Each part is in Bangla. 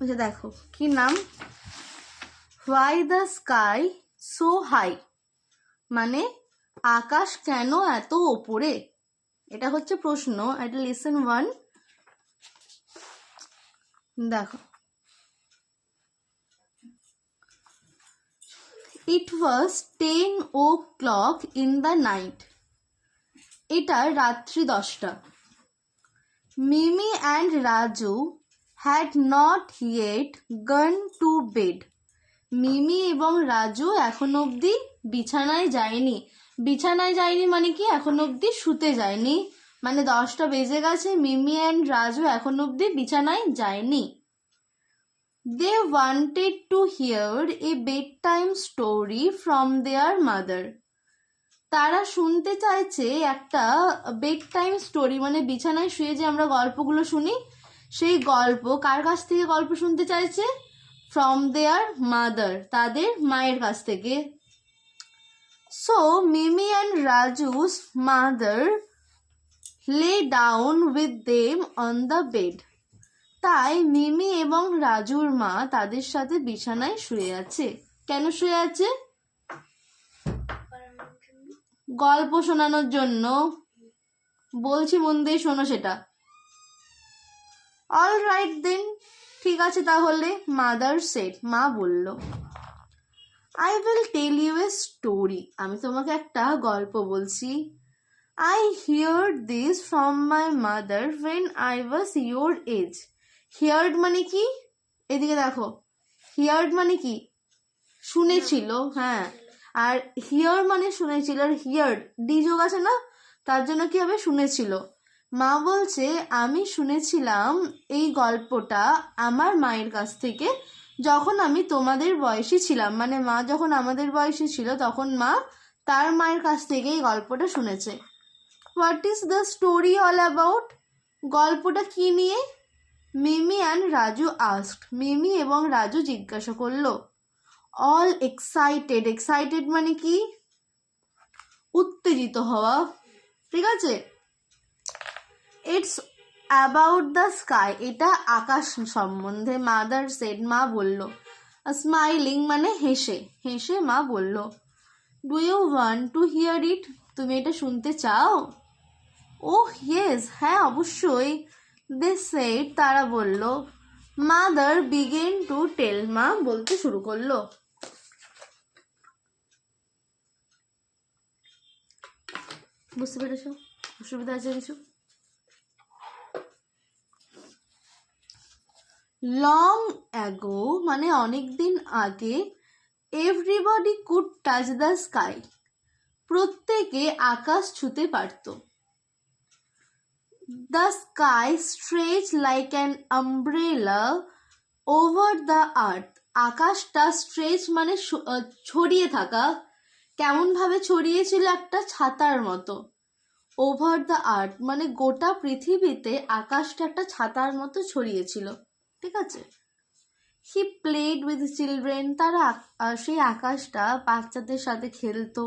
ওই যে দেখো কি নাম, why the sky so high, মানে আকাশ কেন এত ওপরে, এটা হচ্ছে প্রশ্ন। এটা লেসন 1। দেখো, it was 10 o'clock in the night, এটা রাত্রি 10টা। Mimi and Raju had not yet gone to bed, Mimi এবং রাজু এখন অবধি বিছানায় যায়নি। বিছানায় যায়নি মানে কি, এখন অবধি শুতে যায়নি, মানে 10টা বেজে গেছে, মিমি অ্যান্ড রাজু এখন অবধি বিছানায় যায়নি। They wanted to hear a bed time story from their mother, তারা শুনতে চাইছে একটা বেড টাইম স্টোরি, মানে বিছানায় শুয়ে যে আমরা গল্পগুলো শুনি, সেই গল্প কার কাছ থেকে গল্প শুনতে চাইছে? ফ্রম দেয়ার মাদার, তাদের মায়ের কাছ থেকে। So Mimi and Raju's mother lay down with them on the bed, তাই মিমি এবং রাজুর মা তাদের সাথে বিছানায় শুয়ে আছে। কেন শুয়ে আছে? গল্প শোনানোর জন্য। বলছি মন দিয়ে শোনো সেটা। অল রাইট দেন, ঠিক আছে তাহলে, মাদার সেড, মা বলল। I will tell you a story, আমি তোমাকে একটা গল্প বলছি। I heard this from my mother when I was your age. Heard মানে কি? এদিকে দেখো, হিয়ার্ড মানে কি? শুনেছিল, হ্যাঁ। আর হিয়ার মানে শুনেছিল, আর হিয়ার্ড ডি যোগ আছে না, তার জন্য কি হবে? শুনেছিল। মা বলছে আমি শুনেছিলাম এই গল্পটা আমার মায়ের কাছ থেকে যখন আমি তোমাদের বয়সী ছিলাম, মানে মা যখন আমাদের বয়সী ছিল তখন মা তার মায়ের কাছ থেকে এই গল্পটা শুনেছে। What is the story all about, গল্পটা কি নিয়ে? মিমি অ্যান্ড রাজু আস্কড, মিমি এবং রাজু জিজ্ঞাসা করলো। অল এক্সাইটেড, এক্সাইটেড মানে কি? উত্তেজিত হওয়া, ঠিক আছে। ইটস অ্যাবাউট দ্য স্কাই, এটা আকাশ সম্বন্ধে। মাদার সেড, মা বলল। স্মাইলিং মানে হেসে, হেসে মা বলল। Do you want to hear it, তুমি এটা শুনতে চাও? ওহ ইয়েস, হ্যাঁ অবশ্যই। দে সেড, তারা বলল। মাদার বিগেন টু টেল, মা বলতে শুরু করলো। বুঝতে পেরেছ? অসুবিধা আছে কিছু? লং অ্যাগো মানে অনেক দিন আগে, everybody could touch the sky, প্রত্যেকে আকাশ ছুঁতে পারত। The sky stretch like an umbrella over the earth, আকাশটা স্ট্রেচ মানে ছড়িয়ে থাকা, কেমন ভাবে ছড়িয়েছিল? একটা ছাতার মতো। ওভার দ্য আর্থ মানে গোটা পৃথিবীতে আকাশটা একটা ছাতার মতো ছড়িয়েছিল, ঠিক আছে। হি প্লেড উইথ চিলড্রেন, তারা সেই আকাশটা বাচ্চাদের সাথে খেলতো।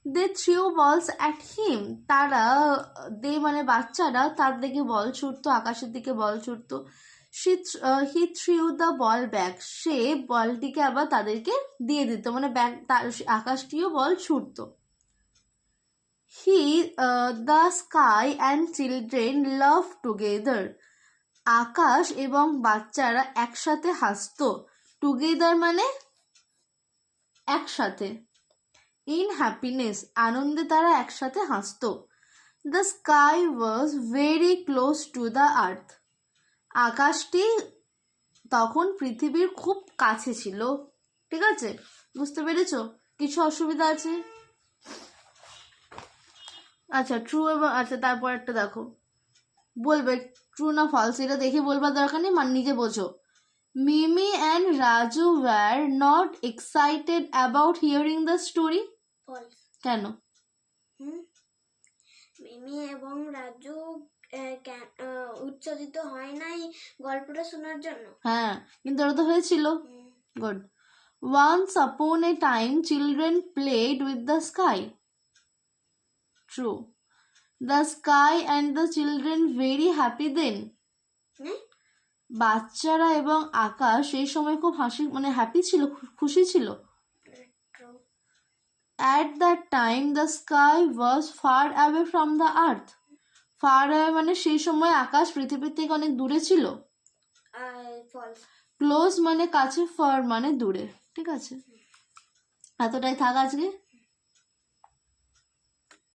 দে থ্রিউ বলস অ্যাট হিম, তারা দে মানে বাচ্চারা তার দিকে বল ছুটতো, আকাশের দিকে বল ছুটতো। He threw the ball back, সে বলটিকে আবার তাদেরকে দিয়ে দিত, মানে ব্যাক, আকাশটিও বল ছুটতো। He the sky and children love together, আকাশ এবং বাচ্চারা একসাথে হাসতো। টুগেদার মানে একসাথে। ইন হ্যাপিনেস, আনন্দে তারা একসাথে হাসতো। The sky was very close to the earth, আকাশটি তখন পৃথিবীর খুব কাছে ছিল, ঠিক আছে। বুঝতে পেরেছো? কিছু অসুবিধা আছে? আচ্ছা, ট্রু এবং আচ্ছা তারপর একটা দেখো, বলবে ট্রু না ফলস, এটা দেখে বলবার দরকার নেই, মানে নিজে বোঝো। Mimi and Raju were not excited about hearing the story, false. কেন? মিমি এবং রাজু উচ্ছ্বসিত হয় নাই গল্পটা শোনার জন্য। হ্যাঁ, কিন্তু ওরা তো হয়েছিল। Good. Once upon a time children played with the sky, true. The sky and the children very happy then, বাচ্চারা এবং আকাশ সেই সময় খুব মানে হ্যাপি ছিল, খুশি ছিল। True. At that time the sky was far away from the earth. Far away মানে সেই সময় আকাশ পৃথিবীর থেকে অনেক দূরে ছিল। False. ক্লোজ মানে কাছে, ফার মানে দূরে। ঠিক আছে, এতটাই থাক আজকে।